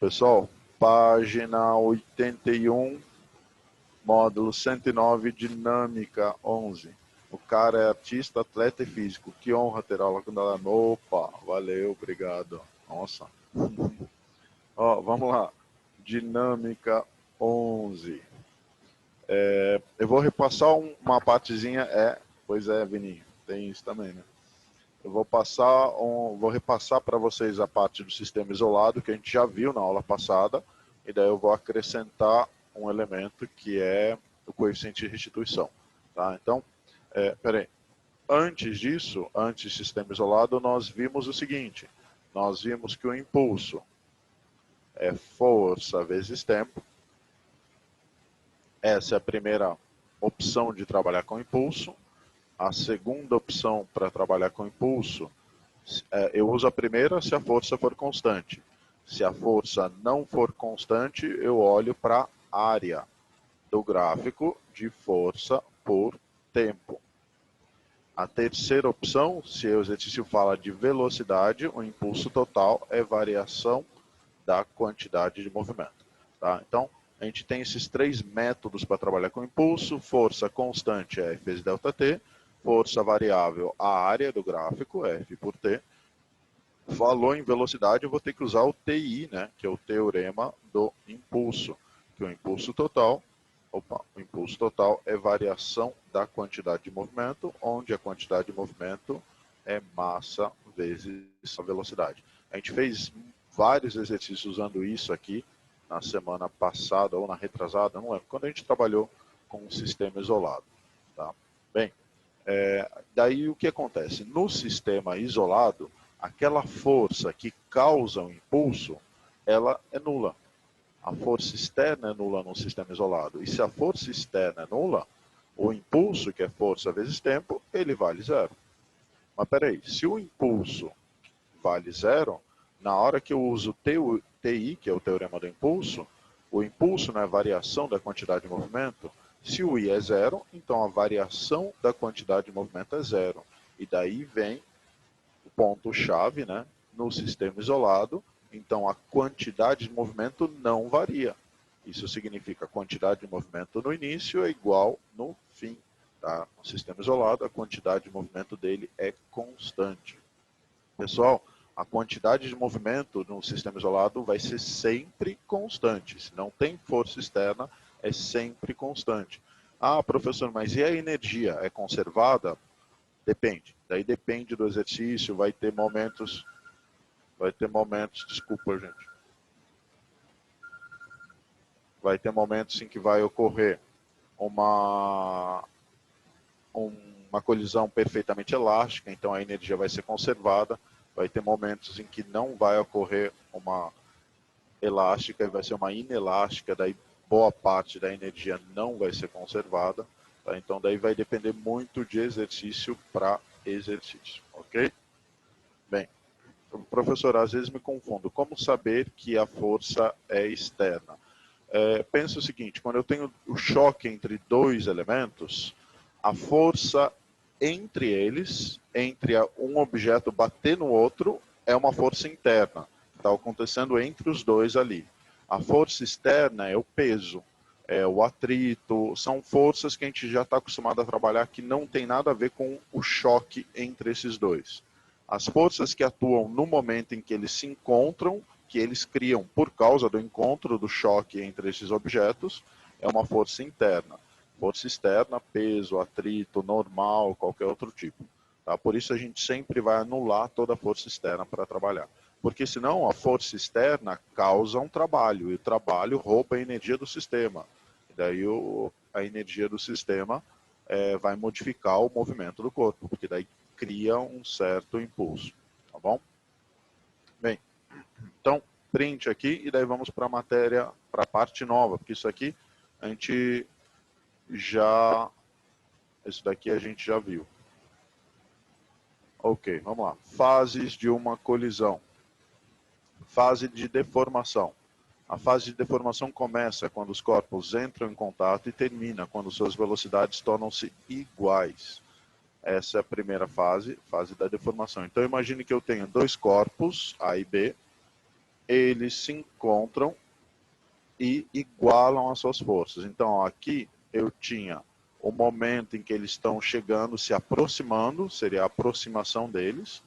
Pessoal, página 81, módulo 109, dinâmica 11. O cara é artista, atleta e físico. Que honra ter aula com ela. Opa, valeu, obrigado. Nossa. Ó, vamos lá. Dinâmica 11. Eu vou repassar uma partezinha. Pois é, Vininho, tem isso também, né? Eu vou repassar para vocês a parte do sistema isolado, que a gente já viu na aula passada, e daí eu vou acrescentar um elemento que é o coeficiente de restituição. Tá? Então, peraí. Antes disso, antes do sistema isolado, nós vimos o seguinte. Nós vimos que o impulso é força vezes tempo. Essa é a primeira opção de trabalhar com impulso. A segunda opção para trabalhar com impulso, eu uso a primeira se a força for constante. Se a força não for constante, eu olho para a área do gráfico de força por tempo. A terceira opção, se o exercício fala de velocidade, o impulso total é variação da quantidade de movimento. Tá? Então, a gente tem esses três métodos para trabalhar com impulso. Força constante é F vezes ΔT. Força variável, a área do gráfico, F por T. Falou em velocidade, eu vou ter que usar o TI, né, que é o teorema do impulso. Que o impulso total é variação da quantidade de movimento, onde a quantidade de movimento é massa vezes a velocidade. A gente fez vários exercícios usando isso aqui na semana passada ou na retrasada, não lembro, quando a gente trabalhou com um sistema isolado. Tá? Bem, daí o que acontece? No sistema isolado, aquela força que causa o impulso, ela é nula. A força externa é nula no sistema isolado. E se a força externa é nula, o impulso, que é força vezes tempo, ele vale zero. Mas peraí, se o impulso vale zero, na hora que eu uso TI, que é o teorema do impulso, o impulso não é variação da quantidade de movimento. Se o I é zero, então a variação da quantidade de movimento é zero. E daí vem o ponto-chave, né? No sistema isolado, então a quantidade de movimento não varia. Isso significa a quantidade de movimento no início é igual no fim. Tá? No sistema isolado, a quantidade de movimento dele é constante. Pessoal, a quantidade de movimento no sistema isolado vai ser sempre constante. Se não tem força externa, é sempre constante. Ah, professor, mas e a energia? É conservada? Depende. Daí depende do exercício, vai ter momentos, desculpa, gente. Vai ter momentos em que vai ocorrer uma colisão perfeitamente elástica, então a energia vai ser conservada. Vai ter momentos em que não vai ocorrer uma elástica e vai ser uma inelástica, daí boa parte da energia não vai ser conservada. Tá? Então daí vai depender muito de exercício para exercício, ok? Bem, professor, às vezes me confundo. Como saber que a força é externa? Pensa o seguinte, quando eu tenho o choque entre dois elementos, a força entre eles, entre um objeto bater no outro, é uma força interna. Está acontecendo entre os dois ali. A força externa é o peso, é o atrito, são forças que a gente já está acostumado a trabalhar que não tem nada a ver com o choque entre esses dois. As forças que atuam no momento em que eles se encontram, que eles criam por causa do encontro, do choque entre esses objetos, é uma força interna. Força externa, peso, atrito, normal, qualquer outro tipo. Tá? Por isso a gente sempre vai anular toda a força externa para trabalhar. Porque senão a força externa causa um trabalho, e o trabalho rouba a energia do sistema. E daí a energia do sistema vai modificar o movimento do corpo, porque daí cria um certo impulso. Tá bom? Bem, então, print aqui e daí vamos para a matéria, para a parte nova, porque isso aqui a gente isso daqui a gente já viu. Ok, vamos lá. Fases de uma colisão. Fase de deformação. A fase de deformação começa quando os corpos entram em contato e termina quando suas velocidades tornam-se iguais. Essa é a primeira fase, fase da deformação. Então imagine que eu tenho dois corpos, A e B, eles se encontram e igualam as suas forças. Então, ó, aqui eu tinha o momento em que eles estão chegando, se aproximando, seria a aproximação deles,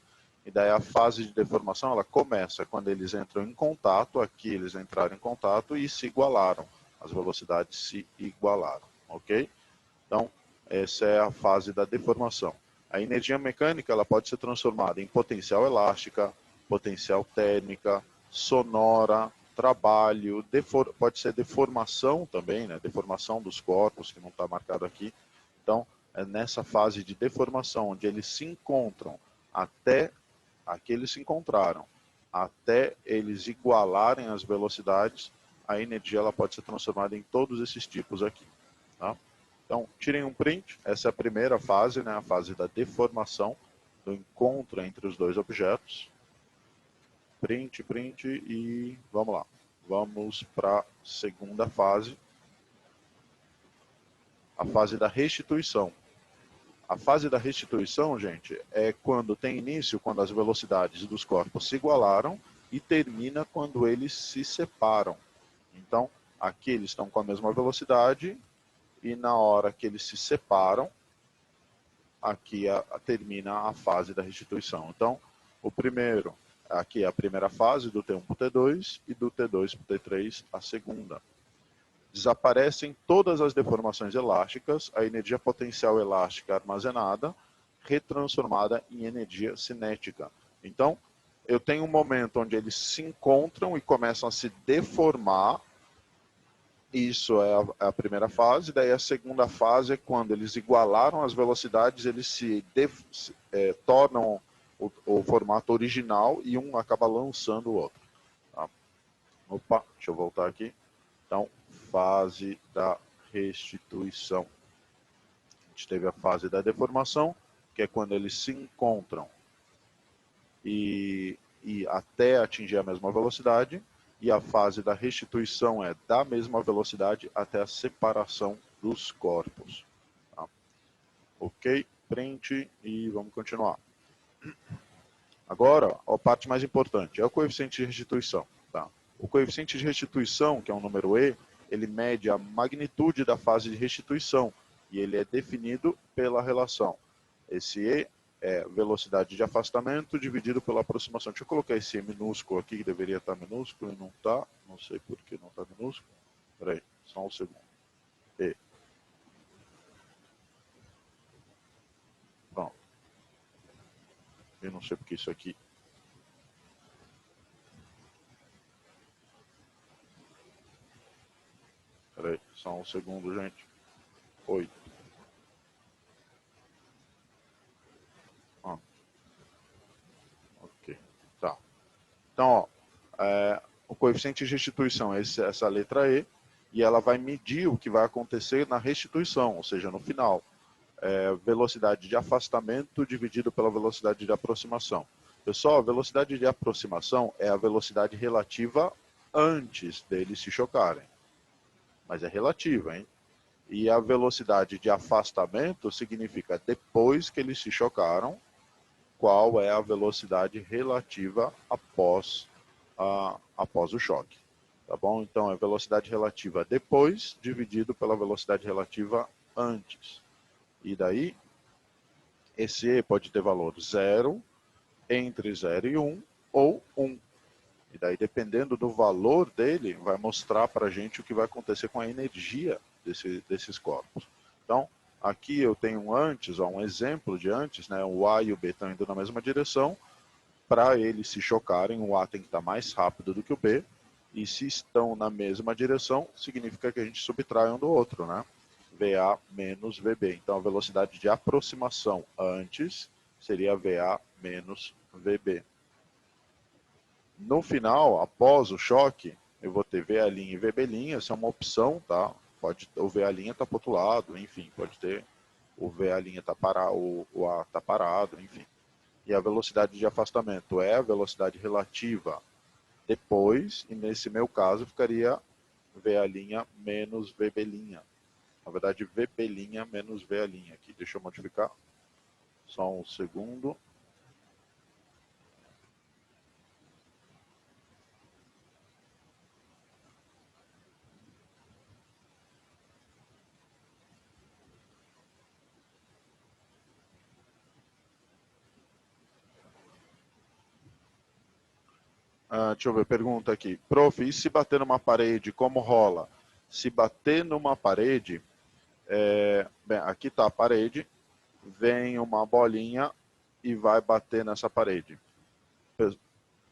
e daí a fase de deformação ela começa quando eles entram em contato, aqui eles entraram em contato e se igualaram, as velocidades se igualaram, ok? Então, essa é a fase da deformação. A energia mecânica ela pode ser transformada em potencial elástica, potencial térmica, sonora, trabalho, pode ser deformação também, né? Deformação dos corpos, que não está marcado aqui. Então, é nessa fase de deformação, onde eles se encontram até aqui eles se encontraram, até eles igualarem as velocidades, a energia ela pode ser transformada em todos esses tipos aqui. Tá? Então, tirem um print, essa é a primeira fase, né, a fase da deformação, do encontro entre os dois objetos. Print, print e vamos lá. Vamos para a segunda fase, a fase da restituição. A fase da restituição, gente, é quando tem início, quando as velocidades dos corpos se igualaram e termina quando eles se separam. Então, aqui eles estão com a mesma velocidade e na hora que eles se separam, aqui termina a fase da restituição. Então, o primeiro, aqui é a primeira fase do T1 para o T2 e do T2 para o T3 a segunda. Desaparecem todas as deformações elásticas, a energia potencial elástica armazenada, retransformada em energia cinética. Então, eu tenho um momento onde eles se encontram e começam a se deformar. Isso é a primeira fase. Daí a segunda fase é quando eles igualaram as velocidades, eles se tornam o formato original e um acaba lançando o outro. Tá? Opa, deixa eu voltar aqui. Então, fase da restituição. A gente teve a fase da deformação, que é quando eles se encontram e até atingir a mesma velocidade. E a fase da restituição é da mesma velocidade até a separação dos corpos. Tá? Ok, print e vamos continuar. Agora, a parte mais importante é o coeficiente de restituição. Tá? O coeficiente de restituição, que é um número E, ele mede a magnitude da fase de restituição e ele é definido pela relação. Esse E é velocidade de afastamento dividido pela aproximação. Deixa eu colocar esse E minúsculo aqui, que deveria estar minúsculo e não está. Não sei por que não está minúsculo. Espera aí, só um segundo. E. Pronto. Eu não sei porque isso aqui. Espera aí, só um segundo, gente. 8. Ah, ok. Tá. Então, ó, o coeficiente de restituição é essa letra E, e ela vai medir o que vai acontecer na restituição, ou seja, no final. Velocidade de afastamento dividido pela velocidade de aproximação. Pessoal, a velocidade de aproximação é a velocidade relativa antes deles se chocarem. Mas é relativa, hein? E a velocidade de afastamento significa depois que eles se chocaram, qual é a velocidade relativa após o choque. Tá bom? Então, é velocidade relativa depois dividido pela velocidade relativa antes. E daí, esse E pode ter valor 0, entre 0 e 1, ou 1. E daí, dependendo do valor dele, vai mostrar para a gente o que vai acontecer com a energia desses corpos. Então, aqui eu tenho um antes, um exemplo de antes, né? O A e o B estão indo na mesma direção. Para eles se chocarem, o A tem que estar mais rápido do que o B. E se estão na mesma direção, significa que a gente subtrai um do outro, né? VA menos VB. Então, a velocidade de aproximação antes seria VA menos VB. No final, após o choque, eu vou ter VA' e VB', essa é uma opção, tá? O VA' está para o outro lado, enfim, pode ter o VA' está parado, o A está parado, enfim. E a velocidade de afastamento é a velocidade relativa depois, e nesse meu caso ficaria VA' menos VB'. Na verdade, VB' menos VA' aqui. Deixa eu modificar. Só um segundo. Deixa eu ver, pergunta aqui. Prof, e se bater numa parede, como rola? Se bater numa parede, bem, aqui está a parede, vem uma bolinha e vai bater nessa parede.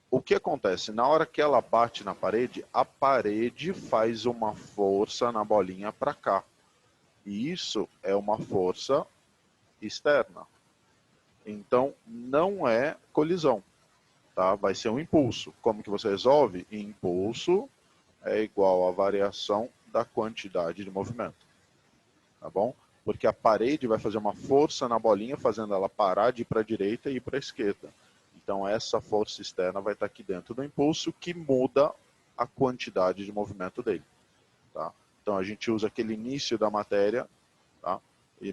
O que acontece? Na hora que ela bate na parede, a parede faz uma força na bolinha para cá. E isso é uma força externa. Então, não é colisão. Tá? Vai ser um impulso. Como que você resolve? Impulso é igual à variação da quantidade de movimento. Tá bom? Porque a parede vai fazer uma força na bolinha, fazendo ela parar de ir para a direita e ir para a esquerda. Então, essa força externa vai estar aqui dentro do impulso, que muda a quantidade de movimento dele. Tá? Então, a gente usa aquele início da matéria, tá?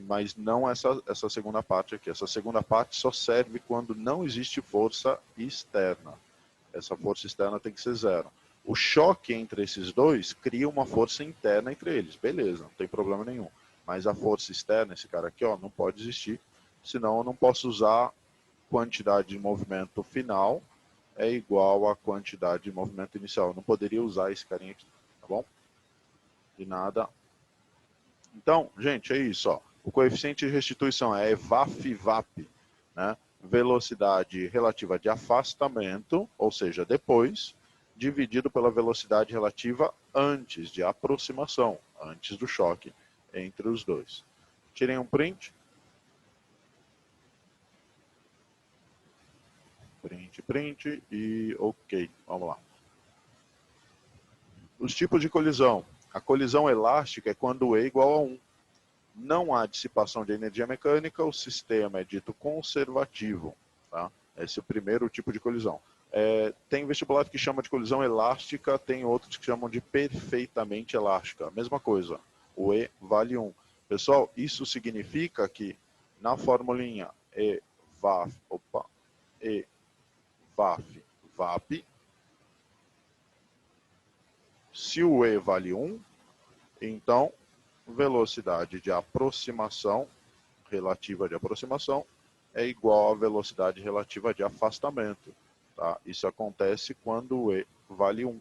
Mas não essa segunda parte aqui. Essa segunda parte só serve quando não existe força externa. Essa força externa tem que ser zero. O choque entre esses dois cria uma força interna entre eles. Beleza, não tem problema nenhum. Mas a força externa, esse cara aqui, ó, não pode existir, senão eu não posso usar quantidade de movimento final é igual à quantidade de movimento inicial. Eu não poderia usar esse carinha aqui, tá bom? De nada. Então, gente, é isso, ó. O coeficiente de restituição é VAF-VAP, né? Velocidade relativa de afastamento, ou seja, depois, dividido pela velocidade relativa antes de aproximação, antes do choque entre os dois. Tirem um print. Print e ok. Vamos lá. Os tipos de colisão. A colisão elástica é quando E igual a 1. Não há dissipação de energia mecânica, o sistema é dito conservativo. Tá? Esse é o primeiro tipo de colisão. Tem vestibular que chama de colisão elástica, tem outros que chamam de perfeitamente elástica. Mesma coisa, o E vale 1. Pessoal, isso significa que na formulinha E, VAF, E, VAF, VAP, se o E vale 1, então velocidade de aproximação, relativa de aproximação, é igual à velocidade relativa de afastamento. Tá? Isso acontece quando o E vale 1.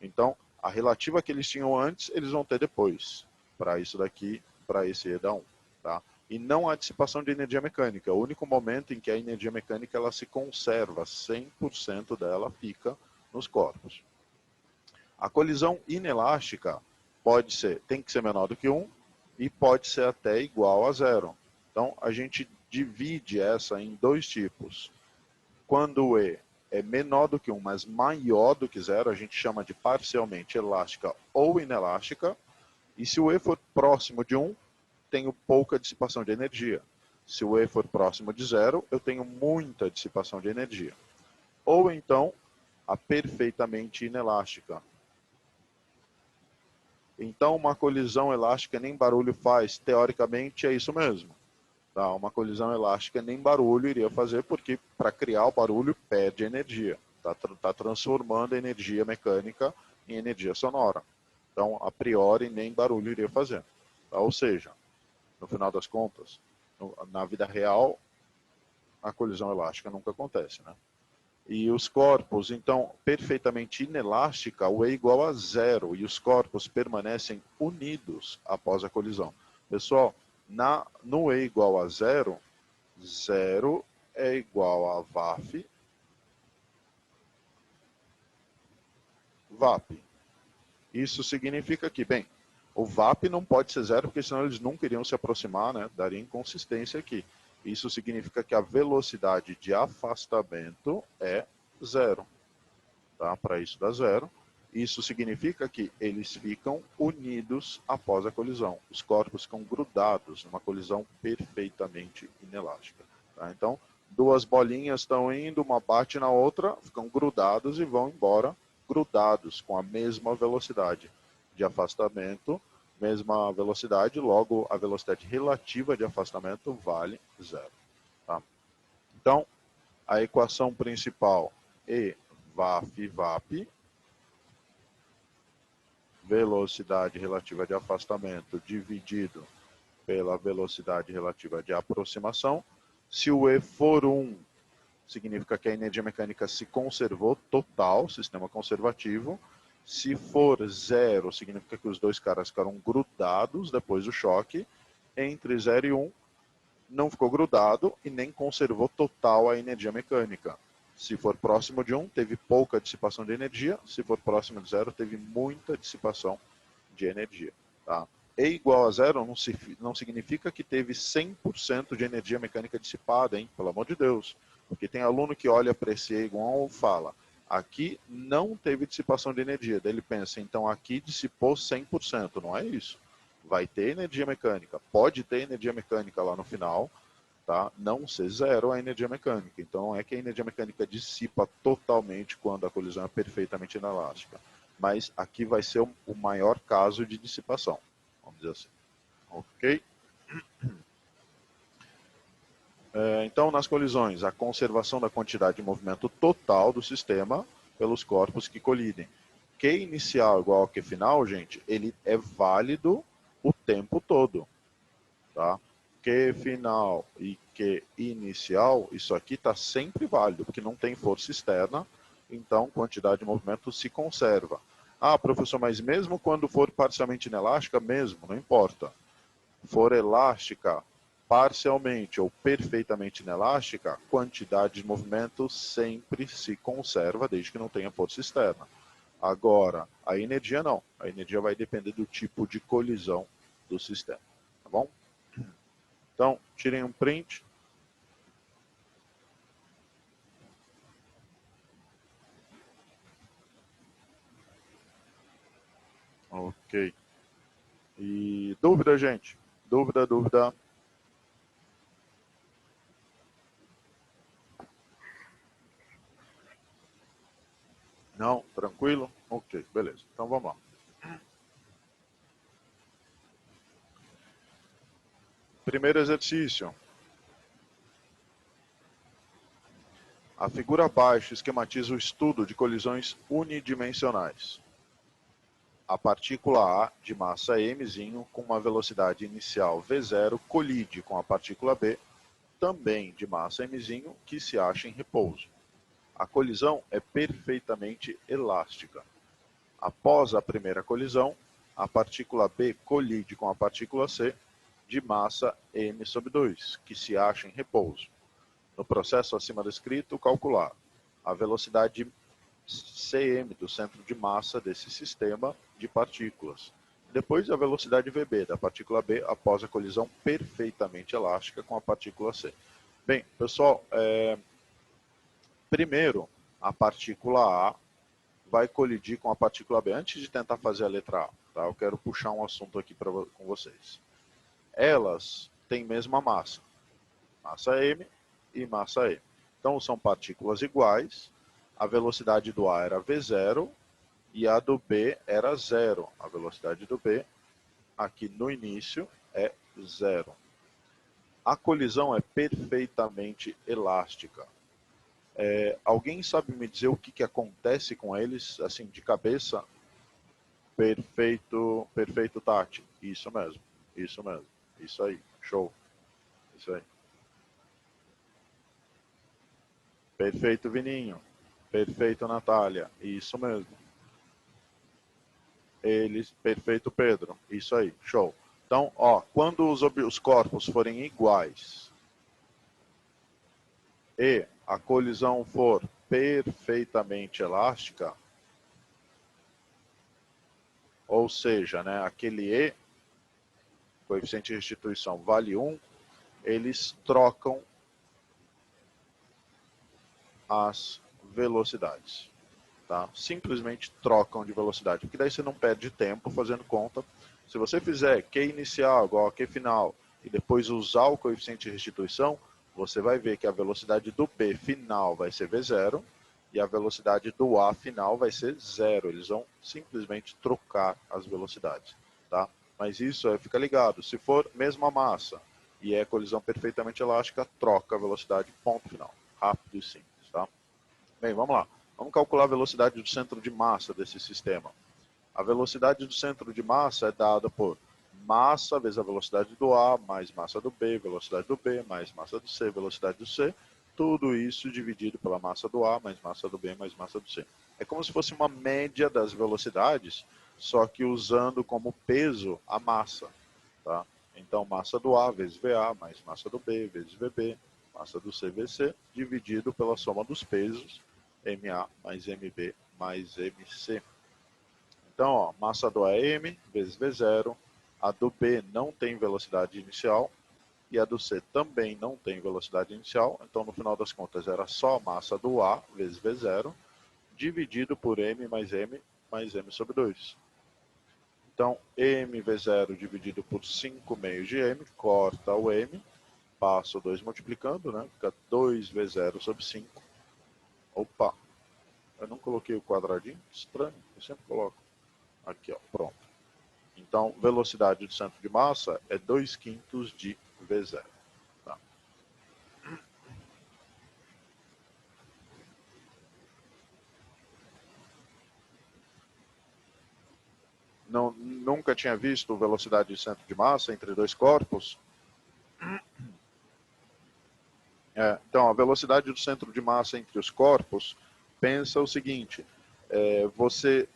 Então, a relativa que eles tinham antes, eles vão ter depois. Para isso daqui, para esse E dá 1. Tá? E não há dissipação de energia mecânica. O único momento em que a energia mecânica ela se conserva, 100% dela fica nos corpos. A colisão inelástica tem que ser menor do que 1 e pode ser até igual a 0. Então, a gente divide essa em dois tipos. Quando o E é menor do que 1, mas maior do que 0, a gente chama de parcialmente elástica ou inelástica. E se o E for próximo de 1, tenho pouca dissipação de energia. Se o E for próximo de 0, eu tenho muita dissipação de energia. Ou então, a perfeitamente inelástica. Então, uma colisão elástica nem barulho faz. Teoricamente, é isso mesmo. Tá? Uma colisão elástica nem barulho iria fazer, porque para criar o barulho perde energia. Tá transformando a energia mecânica em energia sonora. Então, a priori, nem barulho iria fazer. Tá? Ou seja, no final das contas, na vida real, a colisão elástica nunca acontece, né? E os corpos, então, perfeitamente inelástica, o E igual a 0, e os corpos permanecem unidos após a colisão. Pessoal, no E igual a 0, 0 é igual a VAF, VAP. Isso significa que, bem, o VAP não pode ser 0, porque senão eles nunca iriam se aproximar, né? Daria inconsistência aqui. Isso significa que a velocidade de afastamento é 0. Tá? Para isso dá 0. Isso significa que eles ficam unidos após a colisão. Os corpos ficam grudados numa colisão perfeitamente inelástica. Tá? Então, duas bolinhas estão indo, uma bate na outra, ficam grudados e vão embora grudados com a mesma velocidade de afastamento, mesma velocidade, logo a velocidade relativa de afastamento vale 0. Tá? Então, a equação principal é VAF-VAP, velocidade relativa de afastamento dividido pela velocidade relativa de aproximação. Se o E for 1, significa que a energia mecânica se conservou total, sistema conservativo. Se for 0, significa que os dois caras ficaram grudados depois do choque. Entre 0 e 1, não ficou grudado e nem conservou total a energia mecânica. Se for próximo de 1, teve pouca dissipação de energia. Se for próximo de 0, teve muita dissipação de energia. Tá? E igual a 0 não significa que teve 100% de energia mecânica dissipada, hein? Pelo amor de Deus. Porque tem aluno que olha para esse E igual e fala, aqui não teve dissipação de energia. Daí ele pensa, então aqui dissipou 100%. Não é isso. Vai ter energia mecânica. Pode ter energia mecânica lá no final, tá? Não ser 0 a energia mecânica. Então não é que a energia mecânica dissipa totalmente quando a colisão é perfeitamente inelástica. Mas aqui vai ser o maior caso de dissipação. Vamos dizer assim. Ok? Então, nas colisões, a conservação da quantidade de movimento total do sistema pelos corpos que colidem. Q inicial igual ao Q final, gente, ele é válido o tempo todo. Tá? Q final e Q inicial, isso aqui está sempre válido, porque não tem força externa, então quantidade de movimento se conserva. Ah, professor, mas mesmo quando for parcialmente inelástica, mesmo, não importa. For elástica, parcialmente ou perfeitamente inelástica, quantidade de movimento sempre se conserva, desde que não tenha força externa. Agora, a energia não. A energia vai depender do tipo de colisão do sistema. Tá bom? Então, tirem um print. Ok. E dúvida, gente? Dúvida? Não? Tranquilo? Ok, beleza. Então vamos lá. Primeiro exercício. A figura abaixo esquematiza o estudo de colisões unidimensionais. A partícula A, de massa m, com uma velocidade inicial v0, colide com a partícula B, também de massa m, que se acha em repouso. A colisão é perfeitamente elástica. Após a primeira colisão, a partícula B colide com a partícula C, de massa m/2, que se acha em repouso. No processo acima descrito, calcular a velocidade cm do centro de massa desse sistema de partículas. Depois a velocidade vb da partícula B após a colisão perfeitamente elástica com a partícula C. Bem, pessoal, primeiro a partícula A vai colidir com a partícula B. Antes de tentar fazer a letra A, tá? Eu quero puxar um assunto aqui com vocês. Elas têm mesma massa, massa m e massa m. Então são partículas iguais, a velocidade do A era v0 e a do B era 0. A velocidade do B, aqui no início, é 0. A colisão é perfeitamente elástica. Alguém sabe me dizer o que acontece com eles, assim, de cabeça? Perfeito, Tati. Isso mesmo, isso aí, show. Isso aí. Perfeito, Vininho. Perfeito, Natália. Isso mesmo. Perfeito, Pedro. Isso aí, show. Então, ó, quando os corpos forem iguais e a colisão for perfeitamente elástica, ou seja, né, aquele E, coeficiente de restituição, vale 1, eles trocam as velocidades. Tá? Simplesmente trocam de velocidade, porque daí você não perde tempo fazendo conta. Se você fizer Q inicial igual a Q final e depois usar o coeficiente de restituição, você vai ver que a velocidade do B final vai ser V0 e a velocidade do A final vai ser 0. Eles vão simplesmente trocar as velocidades. Tá? Mas isso fica ligado. Se for mesma massa e é colisão perfeitamente elástica, troca a velocidade, ponto final. Rápido e simples. Tá? Bem, vamos lá. Vamos calcular a velocidade do centro de massa desse sistema. A velocidade do centro de massa é dada por vezes a velocidade do A, mais massa do B, velocidade do B, mais massa do C, velocidade do C, tudo isso dividido pela massa do A, mais massa do B, mais massa do C. É como se fosse uma média das velocidades, só que usando como peso a massa. Tá? Então, massa do A vezes VA, mais massa do B vezes VB, massa do C vezes C, dividido pela soma dos pesos, MA mais MB mais MC. Então, ó, massa do A é M vezes V0, a do B não tem velocidade inicial, e a do C também não tem velocidade inicial, então no final das contas era só a massa do A vezes V0, dividido por M mais M sobre 2. Então, mv0 dividido por 5 meios de m, corta o m, passa o 2 multiplicando, né? Fica 2v0 sobre 5. Opa, eu não coloquei o quadradinho, estranho, eu sempre coloco. Aqui, ó, pronto. Então, velocidade do centro de massa é 2/5 de v0. Tá? Não, nunca tinha visto velocidade de centro de massa entre dois corpos? Então, a velocidade do centro de massa entre os corpos, pensa o seguinte, você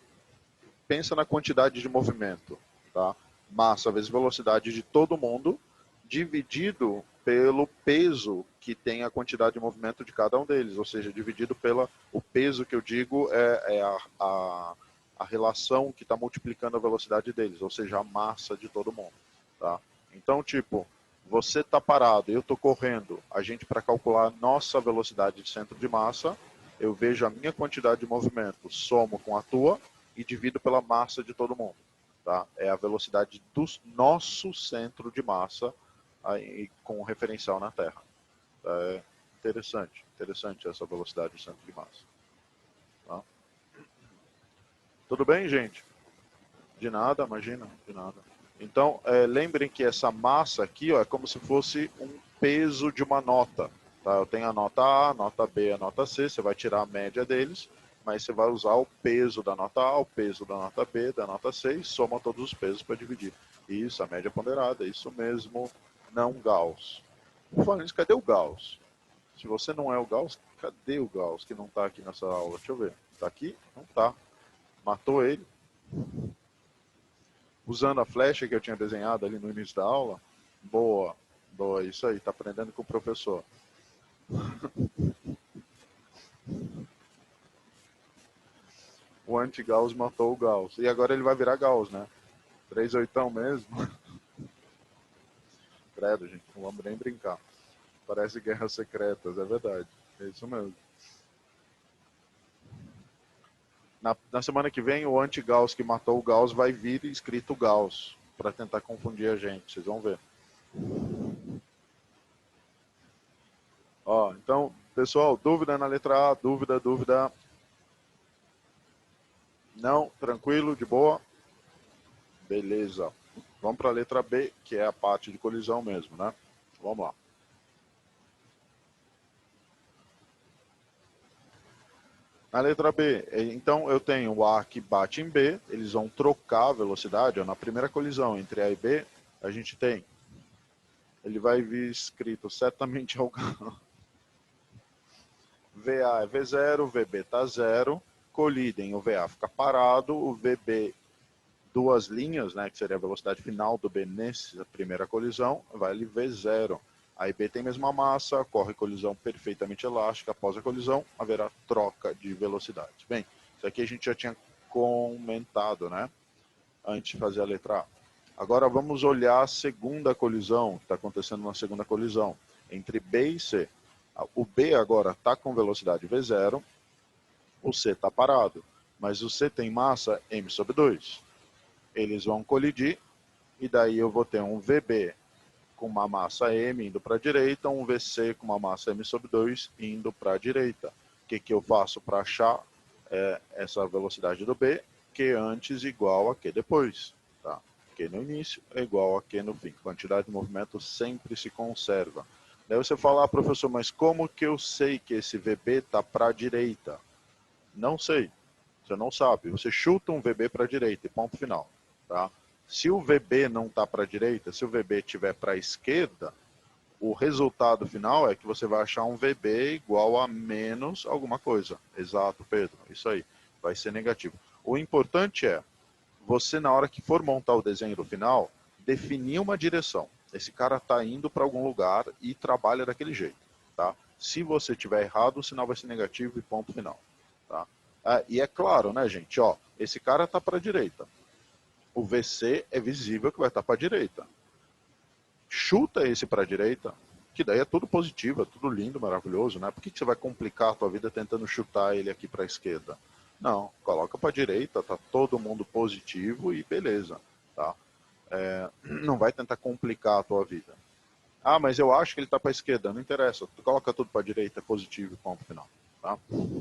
pensa na quantidade de movimento, tá? Massa vezes velocidade de todo mundo, dividido pelo peso que tem a quantidade de movimento de cada um deles, ou seja, dividido pelo o peso que eu digo é a relação que está multiplicando a velocidade deles, ou seja, a massa de todo mundo, tá? Então, tipo, você está parado, eu estou correndo, a gente para calcular a nossa velocidade de centro de massa, eu vejo a minha quantidade de movimento, somo com a tua e divido pela massa de todo mundo. Tá? É a velocidade do nosso centro de massa aí, com referencial na Terra. É interessante essa velocidade do centro de massa. Tá? Tudo bem, gente? De nada, imagina, de nada. Então, lembrem que essa massa aqui ó, é como se fosse um peso de uma nota. Tá? Eu tenho a nota A, a nota B, a nota C, você vai tirar a média deles, mas você vai usar o peso da nota A, o peso da nota B, da nota C e soma todos os pesos para dividir. Isso, a média ponderada, isso mesmo, não Gauss. Por falar nisso, cadê o Gauss? Se você não é o Gauss, cadê o Gauss que não está aqui nessa aula? Deixa eu ver. Está aqui? Não está. Matou ele. Usando a flecha que eu tinha desenhado ali no início da aula. Boa, boa, isso aí, está aprendendo com o professor. O anti-Gauss matou o Gauss. E agora ele vai virar Gauss, né? 3/8 mesmo. Credo, gente, não vamos nem brincar. Parece guerras secretas, é verdade. É isso mesmo. Na semana que vem, o anti-Gauss que matou o Gauss vai vir escrito Gauss, para tentar confundir a gente, vocês vão ver. Ó, então, pessoal, dúvida na letra A, dúvida. Não, tranquilo, de boa? Beleza. Vamos para a letra B, que é a parte de colisão mesmo, né? Vamos lá. Na letra B, então eu tenho o A que bate em B, eles vão trocar a velocidade. Ó, na primeira colisão entre A e B, a gente tem, ele vai vir escrito certamente ao VA é V0, VB está 0, colidem, o VA fica parado, o VB, duas linhas, né, que seria a velocidade final do B nessa primeira colisão, vale V0. A e B tem a mesma massa, corre colisão perfeitamente elástica, após a colisão haverá troca de velocidade. Bem, isso aqui a gente já tinha comentado, né, antes de fazer a letra A. Agora vamos olhar a segunda colisão, que está acontecendo na segunda colisão, entre B e C. O B agora está com velocidade V0, o C está parado, mas o C tem massa m sobre 2. Eles vão colidir, e daí eu vou ter um VB com uma massa m indo para a direita, um VC com uma massa m sobre 2 indo para a direita. O que eu faço para achar essa velocidade do B? Q antes igual a Q depois. Tá? Q no início é igual a Q no fim. Quantidade de movimento sempre se conserva. Daí você fala, professor, mas como que eu sei que esse VB está para a direita? Não sei. Você não sabe. Você chuta um VB para a direita e ponto final. Tá? Se o VB não está para a direita, se o VB estiver para a esquerda, o resultado final é que você vai achar um VB igual a menos alguma coisa. Exato, Pedro, isso aí, vai ser negativo. O importante é, você na hora que for montar o desenho do final, definir uma direção. Esse cara está indo para algum lugar e trabalha daquele jeito. Tá? Se você tiver errado, o sinal vai ser negativo e ponto final. Tá? E é claro, né, gente? Ó, esse cara está para a direita. O VC é visível que vai estar para a direita. Chuta esse para a direita, que daí é tudo positivo, é tudo lindo, maravilhoso, né? Por que você vai complicar a tua vida tentando chutar ele aqui para a esquerda? Não, coloca para a direita, tá todo mundo positivo e beleza, tá? Não vai tentar complicar a tua vida. Ah, mas eu acho que ele está para a esquerda, não interessa, tu coloca tudo para a direita, positivo e ponto final, tá?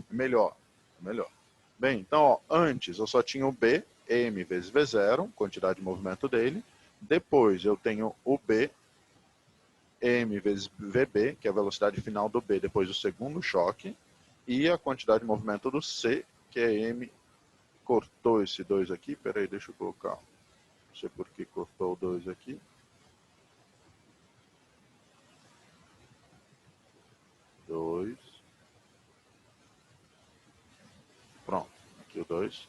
Melhor, melhor. Bem, então, ó, antes eu só tinha o B, M vezes V0, quantidade de movimento dele. Depois eu tenho o B, M vezes VB, que é a velocidade final do B depois do segundo choque, e a quantidade de movimento do C, que é M. Cortou esse 2 aqui, peraí, deixa eu colocar. Não sei por que cortou o 2 aqui. Dois. Pronto, aqui o 2.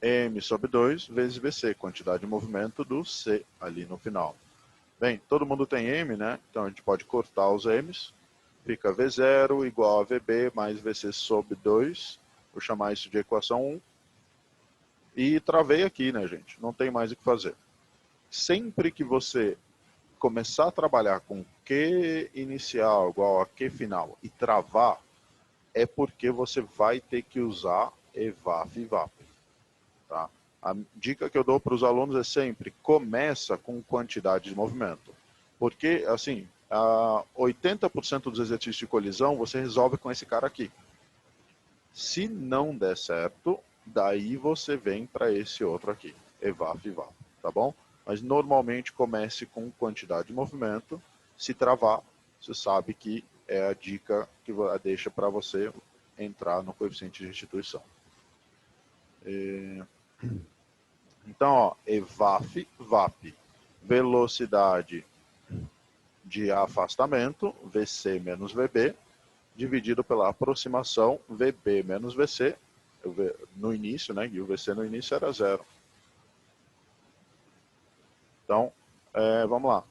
M sobre 2 vezes VC, quantidade de movimento do C ali no final. Bem, todo mundo tem M, né? Então a gente pode cortar os M's. Fica V0 igual a VB mais VC sobre 2. Vou chamar isso de equação 1. E travei aqui, né, gente? Não tem mais o que fazer. Sempre que você começar a trabalhar com Q inicial igual a Q final e travar, é porque você vai ter que usar EVAF e VAP. Tá? A dica que eu dou para os alunos é sempre, começa com quantidade de movimento. Porque, assim, 80% dos exercícios de colisão você resolve com esse cara aqui. Se não der certo, daí você vem para esse outro aqui, EVAF e VAP, tá bom? Mas normalmente comece com quantidade de movimento. Se travar, você sabe que é a dica que deixa para você entrar no coeficiente de restituição. Então, ó, EVAF, VAP, velocidade de afastamento, VC menos VB, dividido pela aproximação, VB menos VC, no início, né, e o VC no início era 0. Então, vamos lá.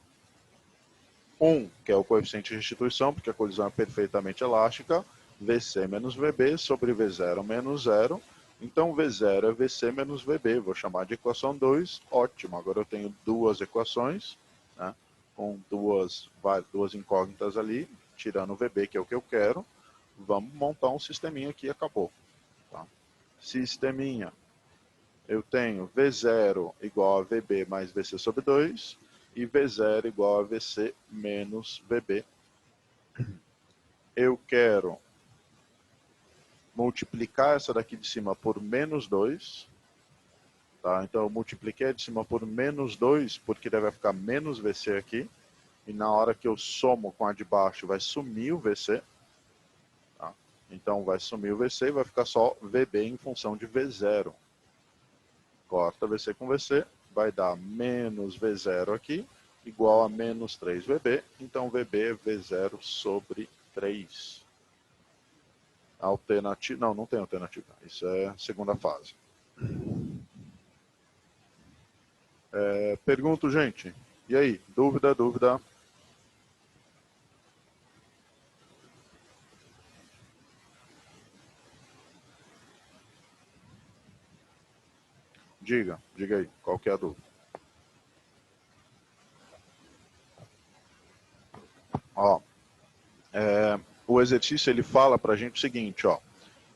1, que é o coeficiente de restituição, porque a colisão é perfeitamente elástica, VC menos VB sobre V0 menos 0. Então, V0 é VC menos VB. Vou chamar de equação 2. Ótimo, agora eu tenho duas equações, né, com duas incógnitas ali, tirando o VB, que é o que eu quero. Vamos montar um sisteminha aqui e acabou. Tá? Sisteminha. Eu tenho V0 igual a VB mais VC sobre 2 e V0 igual a VC menos VB. Eu quero multiplicar essa daqui de cima por menos 2. Tá? Então eu multipliquei a de cima por menos 2, porque daí vai ficar menos VC aqui. E na hora que eu somo com a de baixo, vai sumir o VC. Tá? Então vai sumir o VC e vai ficar só VB em função de V0. Corta VC com VC, vai dar menos V0 aqui, igual a menos 3VB. Então VB é V0 sobre 3. Alternativa, não tem alternativa. Isso é a segunda fase. Pergunto, gente. E aí? Dúvida, dúvida? Diga aí. Qual que é a dúvida? Ó, o exercício ele fala para a gente o seguinte, ó.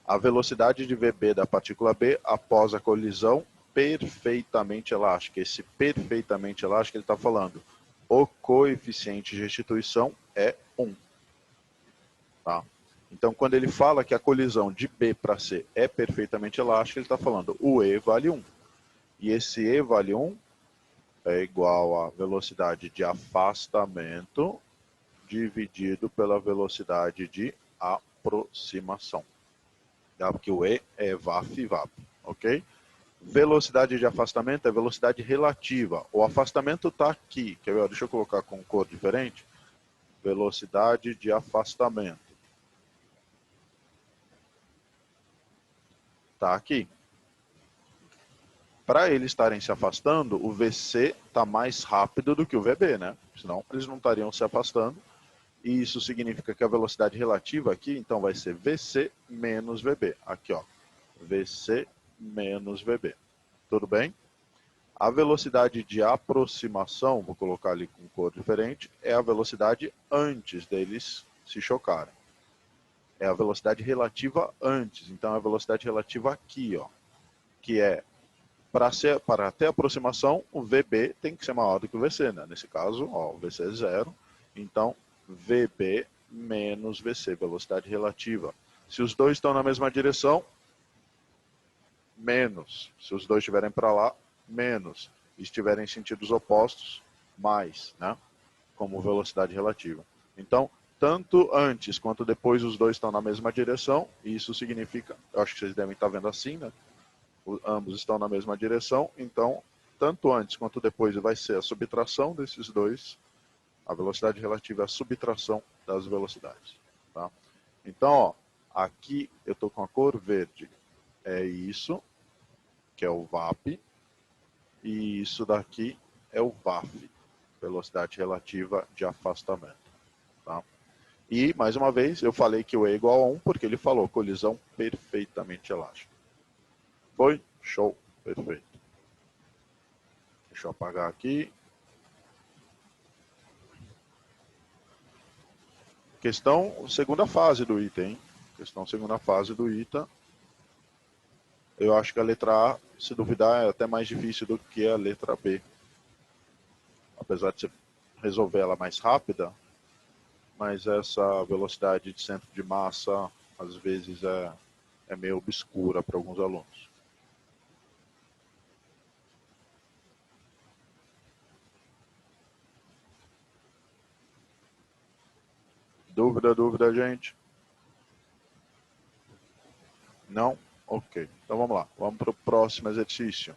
A velocidade de VB da partícula B após a colisão perfeitamente elástica. Esse perfeitamente elástico ele está falando. O coeficiente de restituição é 1. Tá? Então, quando ele fala que a colisão de B para C é perfeitamente elástica, ele está falando o E vale 1. E esse E vale 1 é igual à velocidade de afastamento dividido pela velocidade de aproximação. Tá? Porque o E é VAF e VAP. Ok? Velocidade de afastamento é velocidade relativa. O afastamento está aqui. Quer ver? Deixa eu colocar com cor diferente. Velocidade de afastamento. Está aqui. Para eles estarem se afastando, o VC está mais rápido do que o VB, né? Senão eles não estariam se afastando. E isso significa que a velocidade relativa aqui, então, vai ser VC menos VB. Aqui, ó. VC menos VB. Tudo bem? A velocidade de aproximação, vou colocar ali com cor diferente, é a velocidade antes deles se chocarem. É a velocidade relativa antes. Então, é a velocidade relativa aqui, ó. Que é, para ter aproximação, o VB tem que ser maior do que o VC, né? Nesse caso, ó, o VC é zero. Então, VB menos VC, velocidade relativa. Se os dois estão na mesma direção, menos. Se os dois estiverem para lá, menos. Se estiverem em sentidos opostos, mais, né? Como velocidade relativa. Então, tanto antes quanto depois os dois estão na mesma direção, e isso significa, eu acho que vocês devem estar vendo assim, né? Ambos estão na mesma direção, então, tanto antes quanto depois vai ser a subtração desses dois. A velocidade relativa é a subtração das velocidades. Tá? Então, ó, aqui eu estou com a cor verde. É isso, que é o VAP, e isso daqui é o VAF, velocidade relativa de afastamento. Tá? E, mais uma vez, eu falei que o E é igual a 1 porque ele falou colisão perfeitamente elástica. Foi? Show. Perfeito. Deixa eu apagar aqui. Questão segunda fase do item, hein? Questão segunda fase do item. Eu acho que a letra A, se duvidar, é até mais difícil do que a letra B. Apesar de você resolver ela mais rápida, mas essa velocidade de centro de massa, às vezes, é meio obscura para alguns alunos. Dúvida, gente? Não? Ok. Então vamos lá. Vamos para o próximo exercício.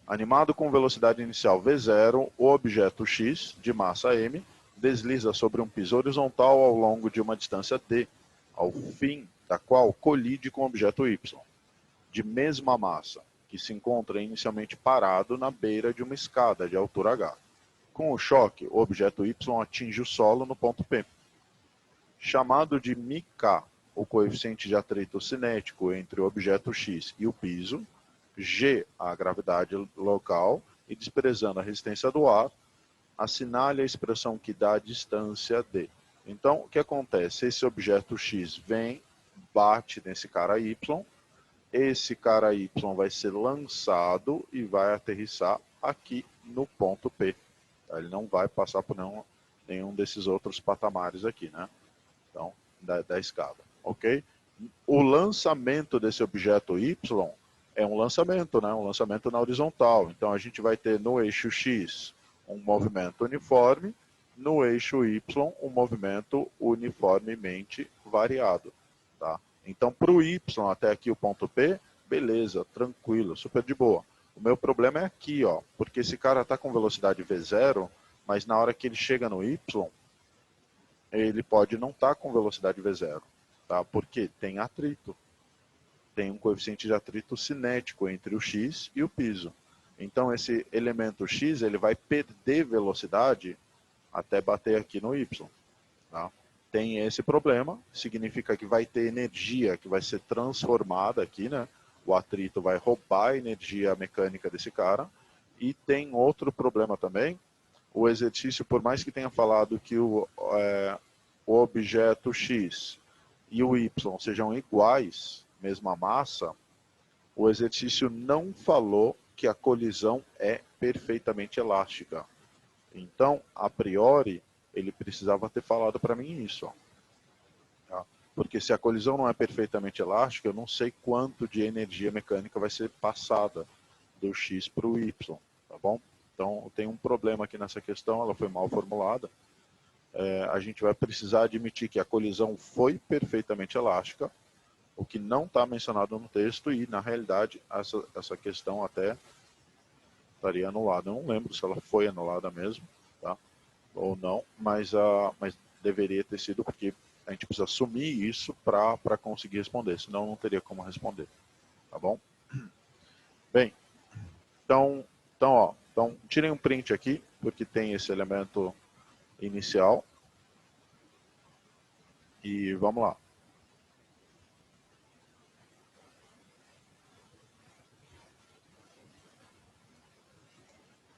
Animado com velocidade inicial v0, o objeto x, de massa m, desliza sobre um piso horizontal ao longo de uma distância d, ao fim da qual colide com o objeto y, de mesma massa, que se encontra inicialmente parado na beira de uma escada de altura h. Com o choque, o objeto y atinge o solo no ponto P. Chamado de μk, o coeficiente de atrito cinético entre o objeto x e o piso, G, a gravidade local, e desprezando a resistência do ar, assinale a expressão que dá a distância d. Então, o que acontece? Esse objeto x vem, bate nesse cara y, esse cara y vai ser lançado e vai aterrissar aqui no ponto P. Ele não vai passar por nenhum desses outros patamares aqui, né? Então, da escada, ok? O lançamento desse objeto y é um lançamento, né? Um lançamento na horizontal. Então, a gente vai ter no eixo x um movimento uniforme, no eixo y um movimento uniformemente variado. Tá? Então, para o y até aqui o ponto P, beleza, tranquilo, super de boa. O meu problema é aqui, ó, porque esse cara está com velocidade v0, mas na hora que ele chega no y, ele pode não estar com velocidade v0, tá? Porque tem atrito. Tem um coeficiente de atrito cinético entre o x e o piso. Então, esse elemento x ele vai perder velocidade até bater aqui no y. Tá? Tem esse problema, significa que vai ter energia que vai ser transformada aqui, né? O atrito vai roubar a energia mecânica desse cara. E tem outro problema também, o exercício, por mais que tenha falado que o objeto x e o y sejam iguais, mesma massa, o exercício não falou que a colisão é perfeitamente elástica. Então, a priori, ele precisava ter falado para mim isso. Ó. Tá? Porque se a colisão não é perfeitamente elástica, eu não sei quanto de energia mecânica vai ser passada do x para o y. Tá bom? Então, tem um problema aqui nessa questão, ela foi mal formulada. a gente vai precisar admitir que a colisão foi perfeitamente elástica, o que não está mencionado no texto, e na realidade essa questão até estaria anulada. Eu não lembro se ela foi anulada mesmo, tá? Ou não, mas deveria ter sido, porque a gente precisa assumir isso para conseguir responder, senão não teria como responder, tá bom? Bem, então tirem um print aqui, porque tem esse elemento inicial, e vamos lá.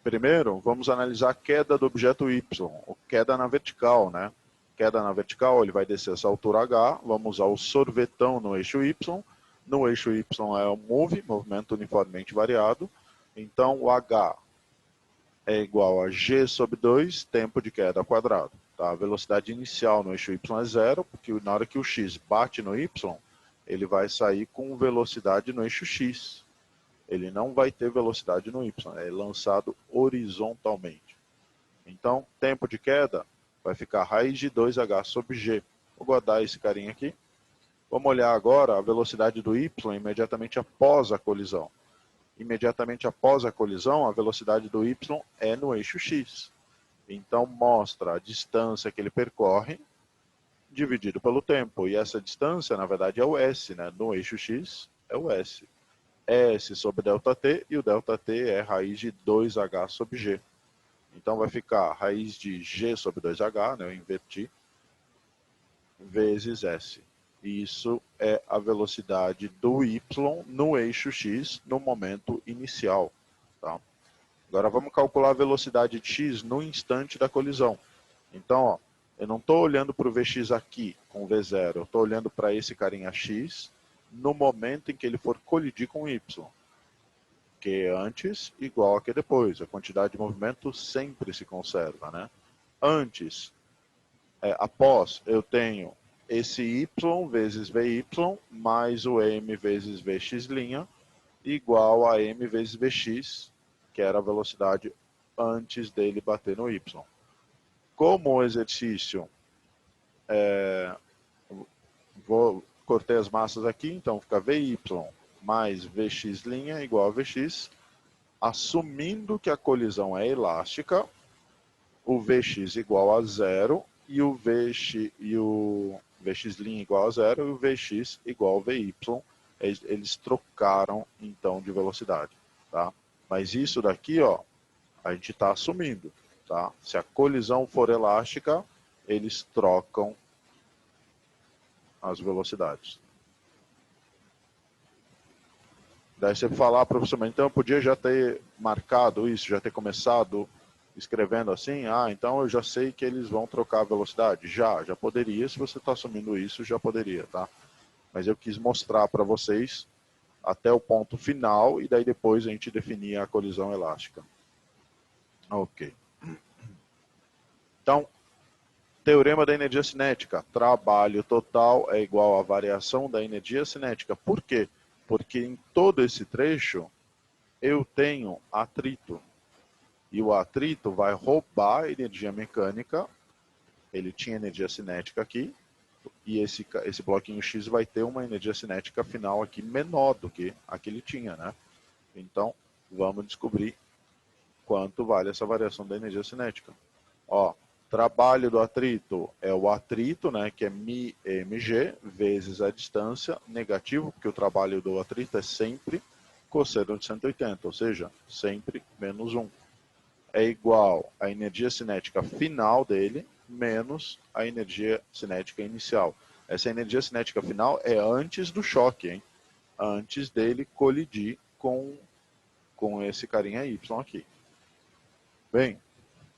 Primeiro, vamos analisar a queda do objeto Y, ou queda na vertical, né? Queda na vertical, ele vai descer essa altura H, vamos usar o sorvetão no eixo Y. No eixo Y é o move, movimento uniformemente variado. Então, o H é igual a G sobre 2, tempo de queda ao quadrado. Tá? A velocidade inicial no eixo Y é zero, porque na hora que o X bate no Y, ele vai sair com velocidade no eixo X. Ele não vai ter velocidade no Y, é lançado horizontalmente. Então, tempo de queda vai ficar raiz de 2h sobre g. Vou guardar esse carinha aqui. Vamos olhar agora a velocidade do Y imediatamente após a colisão. Imediatamente após a colisão, a velocidade do Y é no eixo X. Então, mostra a distância que ele percorre dividido pelo tempo. E essa distância, na verdade, é o S, né? No eixo X é o S. S sobre ΔT, e o ΔT é raiz de 2h sobre g. Então vai ficar raiz de g sobre 2h, né, eu inverti, vezes S. E isso é a velocidade do y no eixo x no momento inicial. Tá? Agora vamos calcular a velocidade de x no instante da colisão. Então, ó, eu não estou olhando para o Vx aqui com V0, eu estou olhando para esse carinha x no momento em que ele for colidir com y. Q antes igual a Q depois. A quantidade de movimento sempre se conserva, né? Antes, após, eu tenho esse y vezes vy mais o m vezes vx' igual a m vezes vx, que era a velocidade antes dele bater no y. Como o exercício, cortei as massas aqui, então fica vy mais vx' igual a vx, assumindo que a colisão é elástica, o Vx igual a zero e o Vx igual a zero e o Vx igual a Vy. Eles trocaram então de velocidade, tá? Mas isso daqui, ó, a gente está assumindo, tá? Se a colisão for elástica, eles trocam as velocidades. Daí você falar, professor, mas então eu podia já ter marcado isso, já ter começado escrevendo assim, então eu já sei que eles vão trocar a velocidade. Já poderia, se você está assumindo isso, já poderia, tá? Mas eu quis mostrar para vocês até o ponto final e daí depois a gente definir a colisão elástica. Ok. Então, teorema da energia cinética. Trabalho total é igual à variação da energia cinética. Por quê? Porque em todo esse trecho eu tenho atrito. E o atrito vai roubar a energia mecânica. Ele tinha energia cinética aqui. E esse bloquinho X vai ter uma energia cinética final aqui menor do que a que ele tinha, né? Então, vamos descobrir quanto vale essa variação da energia cinética. Ó, trabalho do atrito é o atrito, né, que é μmg, vezes a distância, negativo, porque o trabalho do atrito é sempre cosseno de 180, ou seja, sempre menos 1. É igual à energia cinética final dele, menos a energia cinética inicial. Essa energia cinética final é antes do choque, hein? Antes dele colidir com esse carinha Y aqui. Bem,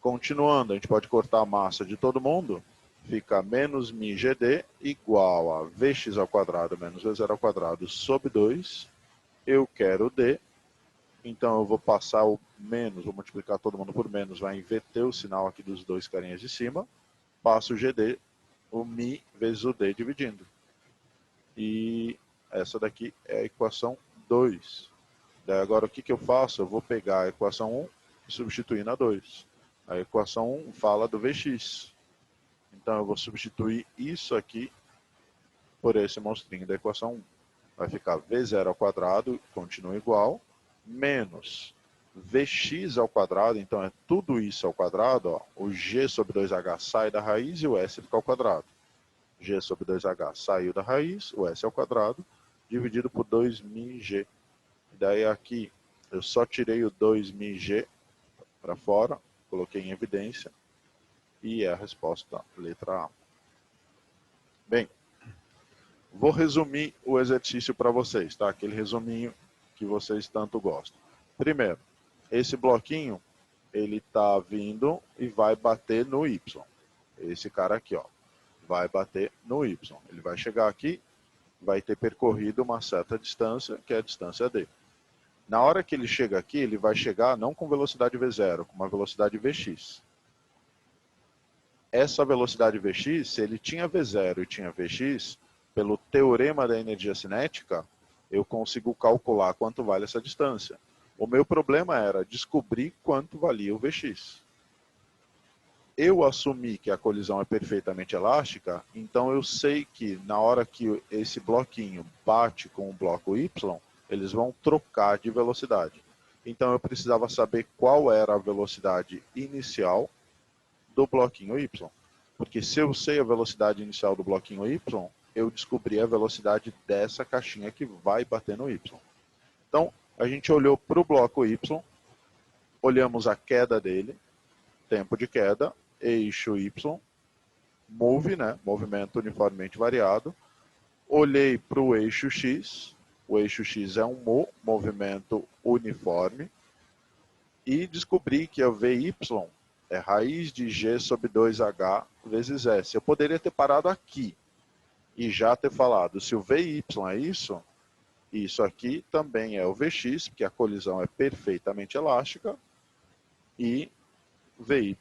continuando, a gente pode cortar a massa de todo mundo. Fica menos μgd igual a Vx ao quadrado menos V0 ao quadrado sobre 2. Eu quero D. Então eu vou passar o menos, vou multiplicar todo mundo por menos, vai inverter o sinal aqui dos dois carinhas de cima. Passo o GD, o μ vezes o D dividindo. E essa daqui é a equação 2. Daí agora o que eu faço? Eu vou pegar a equação 1 e substituir na 2. A equação 1 fala do Vx. Então eu vou substituir isso aqui por esse monstrinho da equação 1. Vai ficar v0 ao quadrado, continua igual, menos vx ao quadrado, então é tudo isso ao quadrado, ó, o g sobre 2h sai da raiz e o s fica ao quadrado. G sobre 2h saiu da raiz, o s ao quadrado, dividido por 2μg. E daí aqui eu só tirei o 2μg para fora, coloquei em evidência, e é a resposta, letra A. Bem, vou resumir o exercício para vocês, tá? Aquele resuminho que vocês tanto gostam. Primeiro, esse bloquinho, ele está vindo e vai bater no y. Esse cara aqui, ó, vai bater no y. Ele vai chegar aqui, vai ter percorrido uma certa distância, que é a distância d. Na hora que ele chega aqui, ele vai chegar não com velocidade v0, com uma velocidade vx. Essa velocidade vx, se ele tinha v0 e tinha vx, pelo teorema da energia cinética, eu consigo calcular quanto vale essa distância. O meu problema era descobrir quanto valia o Vx. Eu assumi que a colisão é perfeitamente elástica, então eu sei que na hora que esse bloquinho bate com o bloco Y, eles vão trocar de velocidade. Então eu precisava saber qual era a velocidade inicial do bloquinho Y. Porque se eu sei a velocidade inicial do bloquinho Y, eu descobri a velocidade dessa caixinha que vai bater no Y. Então, a gente olhou para o bloco Y, olhamos a queda dele, tempo de queda, eixo Y, move, né, movimento uniformemente variado. Olhei para o eixo X é um movimento uniforme, e descobri que o VY é raiz de G sobre 2H vezes S. Eu poderia ter parado aqui e já ter falado, se o VY é isso aqui também é o Vx, porque a colisão é perfeitamente elástica, e Vy,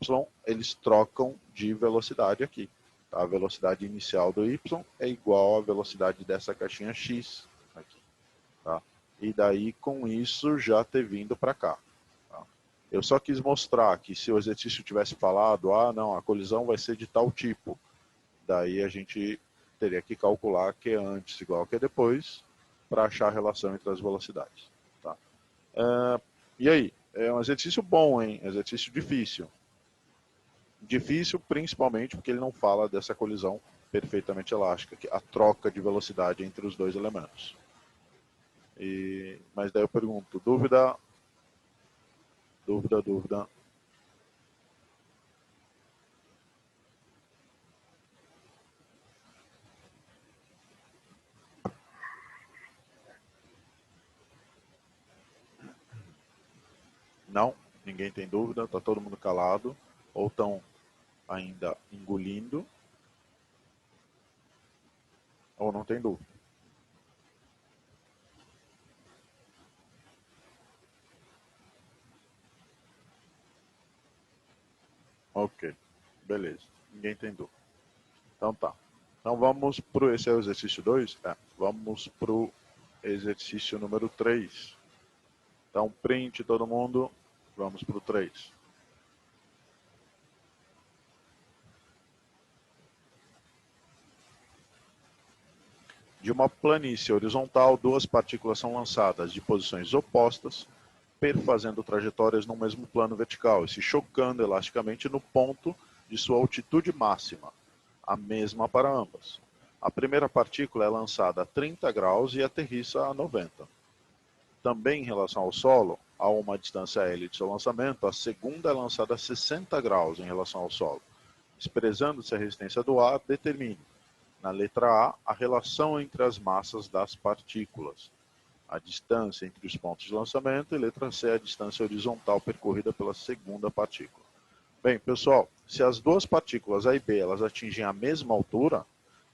eles trocam de velocidade aqui. Tá? A velocidade inicial do Y é igual à velocidade dessa caixinha X aqui. Tá? E daí, com isso, já ter vindo para cá. Tá? Eu só quis mostrar que se o exercício tivesse falado, não, a colisão vai ser de tal tipo, daí a gente teria que calcular que é antes igual que é depois, para achar a relação entre as velocidades. Tá? E aí? É um exercício bom, hein? Exercício difícil. Difícil principalmente porque ele não fala dessa colisão perfeitamente elástica, que é a troca de velocidade entre os dois elementos. Mas daí eu pergunto, dúvida? Dúvida, dúvida? Não? Ninguém tem dúvida? Está todo mundo calado? Ou estão ainda engolindo? Ou não tem dúvida? Ok, beleza. Ninguém tem dúvida. Então tá. Então vamos para esse é o exercício 2? Vamos para o exercício número 3. Então print todo mundo, vamos para o 3. De uma planície horizontal, duas partículas são lançadas de posições opostas, perfazendo trajetórias no mesmo plano vertical e se chocando elasticamente no ponto de sua altitude máxima, a mesma para ambas. A primeira partícula é lançada a 30 graus e aterrissa a 90. Também em relação ao solo, a uma distância L de seu lançamento, a segunda é lançada a 60 graus em relação ao solo. Desprezando-se a resistência do ar, determine, na letra A relação entre as massas das partículas, a distância entre os pontos de lançamento, e letra C, a distância horizontal percorrida pela segunda partícula. Bem, pessoal, se as duas partículas A e B elas atingem a mesma altura,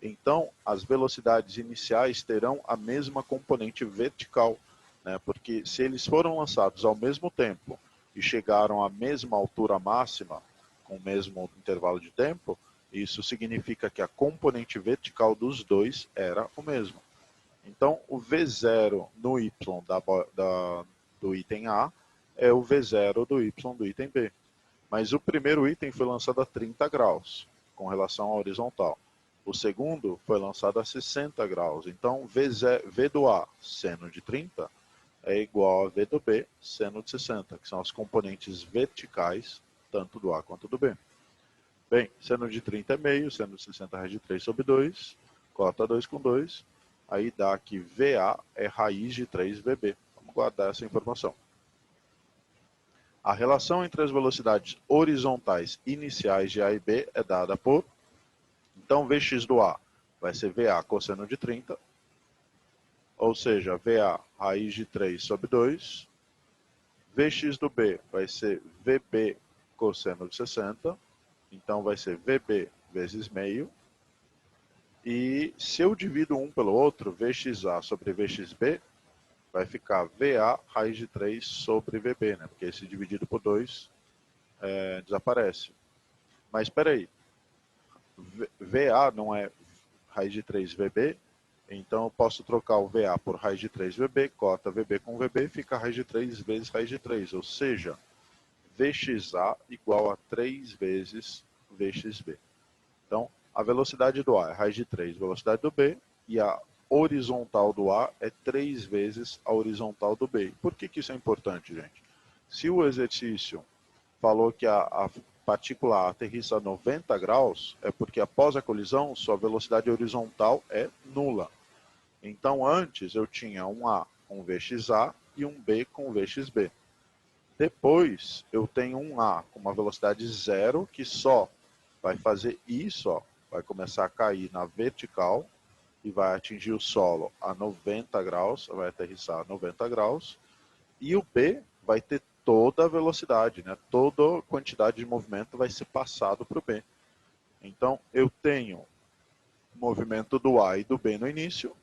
então as velocidades iniciais terão a mesma componente vertical, né? Porque se eles foram lançados ao mesmo tempo e chegaram à mesma altura máxima, com o mesmo intervalo de tempo, isso significa que a componente vertical dos dois era o mesmo. Então, o V0 no Y do item A é o V0 do Y do item B. Mas o primeiro item foi lançado a 30 graus. com relação à horizontal. O segundo foi lançado a 60 graus. Então, V do A, seno de 30, é igual a V do B, seno de 60, que são as componentes verticais, tanto do A quanto do B. Bem, seno de 30 é meio, seno de 60 é raiz de 3 sobre 2, corta 2 com 2, aí dá que VA é raiz de 3VB. Vamos guardar essa informação. A relação entre as velocidades horizontais iniciais de A e B é dada por... Então, Vx do A vai ser VA cosseno de 30, ou seja, VA raiz de 3 sobre 2. Vx do B vai ser VB cosseno de 60, então vai ser VB vezes meio. E se eu divido um pelo outro, Vxa sobre Vxb, vai ficar VA raiz de 3 sobre VB, né? Porque esse dividido por 2 desaparece. Mas espera aí, VA não é raiz de 3 VB, então eu posso trocar o VA por raiz de 3 VB, corta VB com VB, fica raiz de 3 vezes raiz de 3, ou seja, Vxa igual a 3 vezes Vxb. Então, a velocidade do A é raiz de 3, velocidade do B, e a horizontal do A é 3 vezes a horizontal do B. Por que isso é importante, gente? Se o exercício falou que a partícula A aterrissa a 90 graus, é porque após a colisão, sua velocidade horizontal é nula. Então, antes eu tinha um A com Vxa e um B com Vxb. Depois, eu tenho um A com uma velocidade zero, que só vai fazer isso, ó, vai começar a cair na vertical e vai atingir o solo a 90 graus, vai aterrissar a 90 graus, e o B vai ter toda a velocidade, né? Toda a quantidade de movimento vai ser passado para o B. Então, eu tenho movimento do A e do B no início,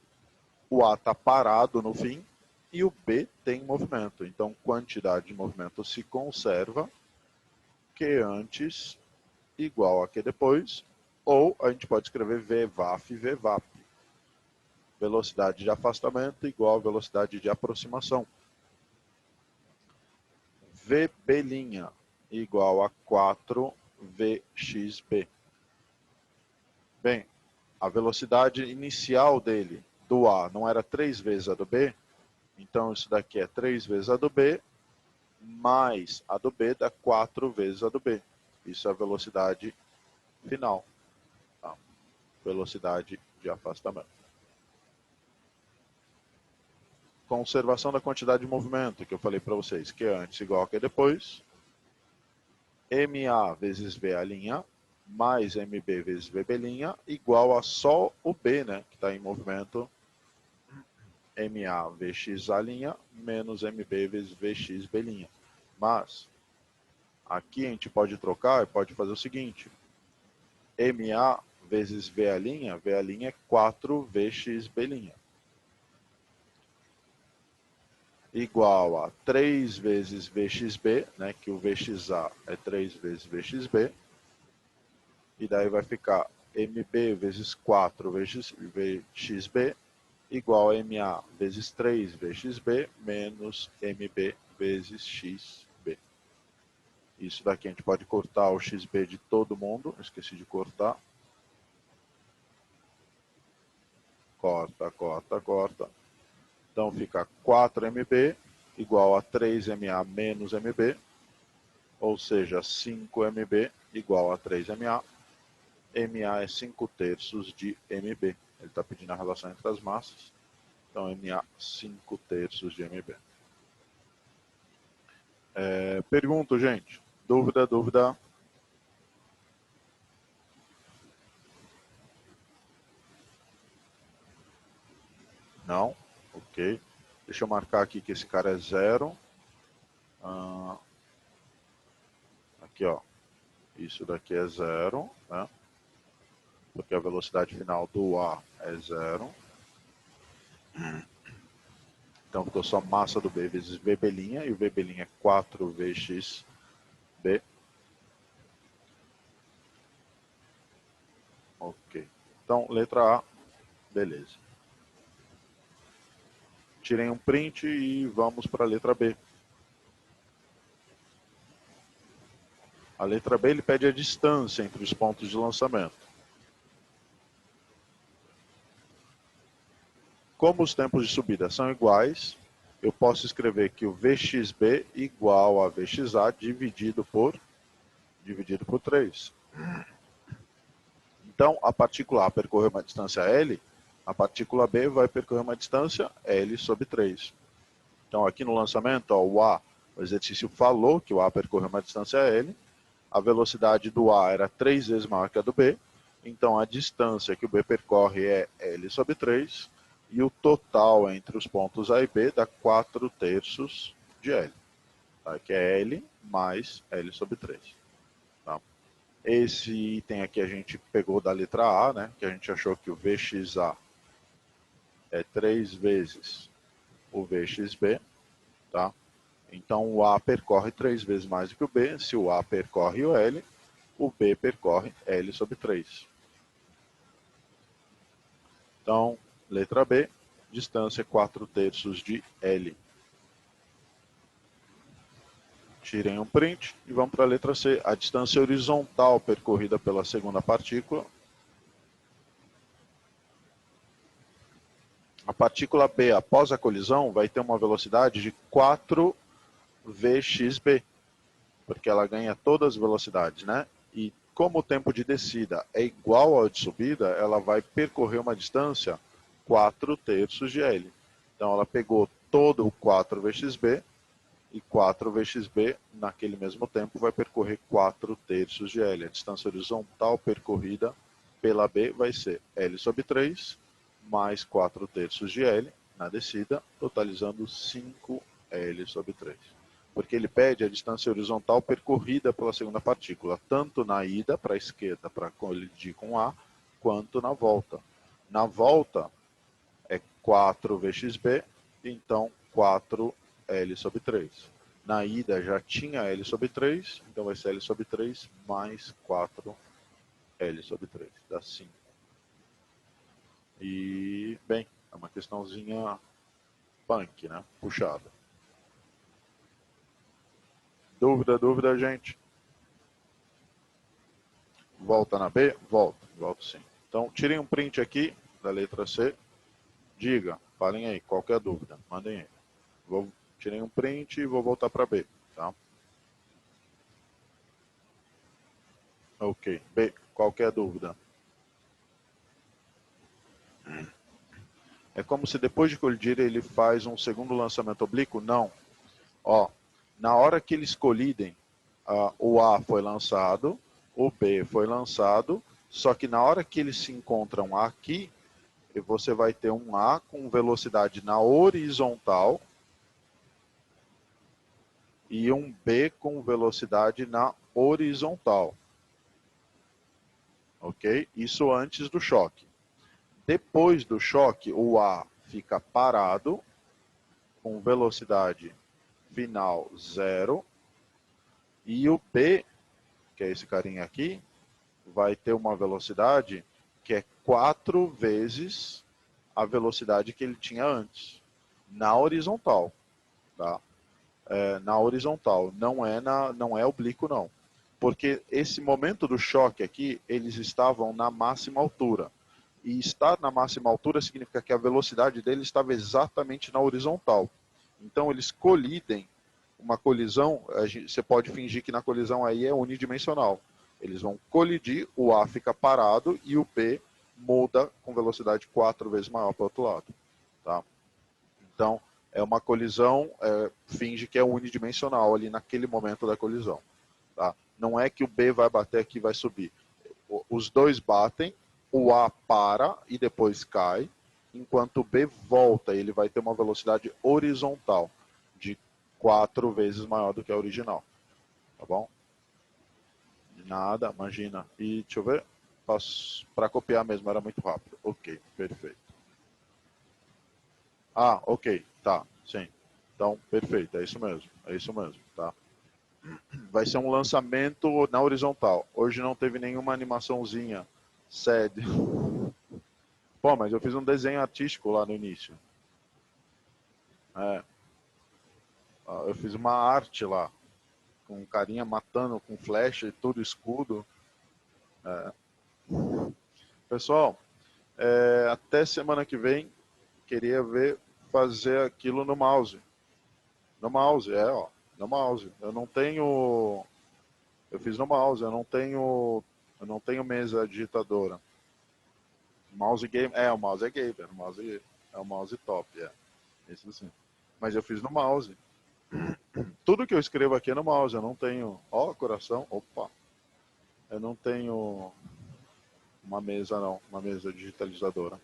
o A está parado no fim, e o B tem movimento. Então, quantidade de movimento se conserva, Q antes igual a Q depois, ou a gente pode escrever VVAF e VVAP. Velocidade de afastamento igual a velocidade de aproximação. VB' igual a 4VXB. Bem, a velocidade inicial dele, do A, não era 3 vezes a do B, então isso daqui é 3 vezes a do B, mais a do B dá 4 vezes a do B. Isso é a velocidade final. Tá? Velocidade de afastamento. Conservação da quantidade de movimento, que eu falei para vocês, que é antes igual a que é depois. MA vezes VA', mais MB vezes VB' igual a só o B, né, que está em movimento, MA VXA' menos MB vezes VXB'. Mas, aqui a gente pode trocar e pode fazer o seguinte, MA vezes VA', VA' é 4VXB'. Igual a 3 vezes Vxb, né, que o Vxa é 3 vezes Vxb, e daí vai ficar MB vezes 4 Vxb igual a MA vezes 3 Vxb menos MB vezes XB. Isso daqui a gente pode cortar o XB de todo mundo, esqueci de cortar. Corta, corta, corta. Então fica 4MB igual a 3MA menos MB, ou seja, 5MB igual a 3MA. MA é 5 terços de MB. Ele está pedindo a relação entre as massas. Então, MA 5 terços de MB. Pergunto, gente. Dúvida, dúvida? Não? Ok. Deixa eu marcar aqui que esse cara é 0. Aqui, ó. Isso daqui é 0, né? Porque a velocidade final do A é 0. Então ficou só massa do B vezes VB', e o VB' é 4VXB. Ok. Então, letra A, beleza. Tirei um print e vamos para a letra B. A letra B ele pede a distância entre os pontos de lançamento. Como os tempos de subida são iguais, eu posso escrever que o VXB igual a VXA dividido por 3. Então, a partícula A percorreu uma distância L, a partícula B vai percorrer uma distância L sobre 3. Então, aqui no lançamento, ó, o exercício falou que o A percorreu uma distância L, a velocidade do A era 3 vezes maior que a do B, então a distância que o B percorre é L sobre 3, e o total entre os pontos A e B dá 4/3 de L, tá? Que é L mais L sobre 3. Tá? Esse item aqui a gente pegou da letra A, né? Que a gente achou que o VXA é 3 vezes o VXB, tá? Então o A percorre 3 vezes mais do que o B. Se o A percorre o L, o B percorre L sobre 3. Então, letra B, distância 4/3 de L. Tirem um print e vamos para a letra C. A distância horizontal percorrida pela segunda partícula. A partícula B, após a colisão, vai ter uma velocidade de 4vxb, porque ela ganha todas as velocidades, né? E como o tempo de descida é igual ao de subida, ela vai percorrer uma distância 4/3 de L. Então ela pegou todo o 4vxb, e 4vxb, naquele mesmo tempo, vai percorrer 4/3 de L. A distância horizontal percorrida pela B vai ser L sobre 3, mais 4/3 de L na descida, totalizando 5L sobre 3. Porque ele pede a distância horizontal percorrida pela segunda partícula, tanto na ida para a esquerda, para colidir com A, quanto na volta. Na volta é 4vxb, então 4L sobre 3. Na ida já tinha L sobre 3, então vai ser L sobre 3 mais 4L sobre 3, dá 5. E, bem, é uma questãozinha punk, né? Puxada. Dúvida, gente? Volta na B? Volto sim. Então, tirem um print aqui da letra C. Diga, falem aí, qualquer dúvida, mandem aí. Tirei um print e vou voltar para B, tá? Ok, B, qualquer dúvida? É como se depois de colidir ele faz um segundo lançamento oblíquo? Não. Ó, na hora que eles colidem, o A foi lançado, o B foi lançado, só que na hora que eles se encontram aqui, você vai ter um A com velocidade na horizontal e um B com velocidade na horizontal. Ok? Isso antes do choque. Depois do choque, o A fica parado, com velocidade final 0, e o B, que é esse carinha aqui, vai ter uma velocidade que é 4 vezes a velocidade que ele tinha antes, na horizontal. Tá? Na horizontal, não é oblíquo não. Porque esse momento do choque aqui, eles estavam na máxima altura. E estar na máxima altura significa que a velocidade dele estava exatamente na horizontal. Então eles colidem, uma colisão, você pode fingir que na colisão aí é unidimensional. Eles vão colidir, o A fica parado e o B muda com velocidade 4 vezes maior para o outro lado. Tá? Então, é uma colisão, finge que é unidimensional ali naquele momento da colisão. Tá? Não é que o B vai bater aqui e vai subir. Os dois batem, o A para e depois cai, enquanto o B volta, ele vai ter uma velocidade horizontal de 4 vezes maior do que a original. Tá bom? De nada, imagina. E deixa eu ver. Para copiar mesmo, era muito rápido. Ok, perfeito. Ah, ok, tá, sim. Então, perfeito, é isso mesmo, tá? Vai ser um lançamento na horizontal. Hoje não teve nenhuma animaçãozinha sede. Pô, mas eu fiz um desenho artístico lá no início. Eu fiz uma arte lá. com carinha matando com flecha e tudo escudo. É. Pessoal, até semana que vem, queria ver fazer aquilo no mouse. No mouse, ó. No mouse. Eu não tenho. Eu fiz no mouse, eu não tenho mesa digitadora. Mouse game. O mouse é gamer. É o mouse top, Isso sim. Mas eu fiz no mouse. Tudo que eu escrevo aqui é no mouse, eu não tenho. Ó, coração. Opa. Eu não tenho uma mesa, não. Uma mesa digitalizadora.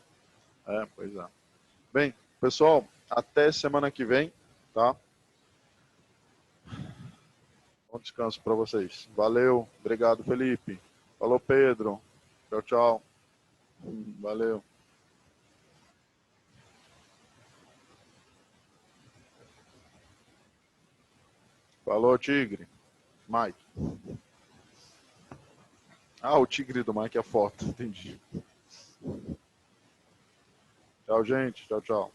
Pois é. Bem, pessoal, até semana que vem, tá? Bom descanso para vocês. Valeu. Obrigado, Felipe. Falou, Pedro. Tchau, tchau. Valeu. Falou, Tigre. Mike. Ah, o tigre do Mike é a foto. Entendi. Tchau, gente. Tchau, tchau.